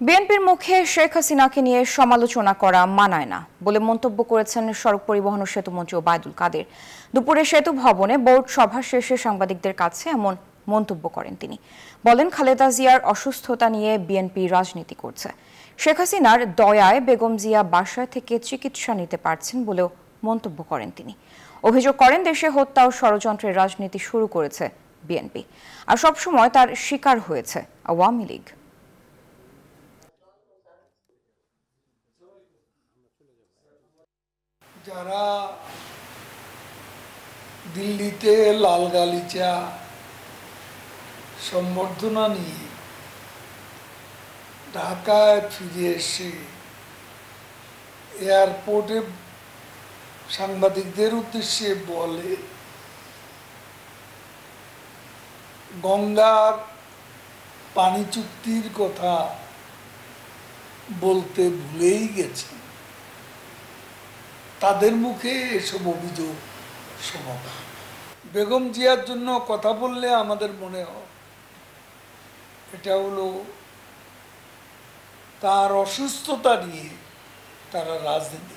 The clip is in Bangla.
বিএনপির মুখে শেখ হাসিনাকে নিয়ে সমালোচনা করা মানায় না বলে মন্তব্য করেছেন সড়ক পরিবহন ও সেতুমন্ত্রী ওবায়দুল কাদের। দুপুরে সেতু ভবনে বোর্ড সভা শেষে সাংবাদিকদের কাছে এমন মন্তব্য করেন তিনি। বলেন, খালেদা জিয়ার অসুস্থতা নিয়ে বিএনপি রাজনীতি করছে। শেখ হাসিনার দয়ায় বেগম জিয়া বাসায় থেকে চিকিৎসা নিতে পারছেন বলেও মন্তব্য করেন তিনি। অভিযোগ করেন, দেশে হত্যা ও ষড়যন্ত্রের রাজনীতি শুরু করেছে বিএনপি, আর সবসময় তার শিকার হয়েছে আওয়ামী লীগ। যারা দিল্লিতে লাল গালিচা সম্বর্ধনা নিয়ে ঢাকায় ফিরে এসে এয়ারপোর্টে সাংবাদিকদের উদ্দেশ্যে বলে গঙ্গার পানি চুক্তির কথা বলতে ভুলেই গেছে, তাদের মুখে এসব অভিযোগ শোনা। বেগম জিয়ার জন্য কথা বললে আমাদের মনে হয় এটা হলো তার অসুস্থতা নিয়ে তারা রাজনীতি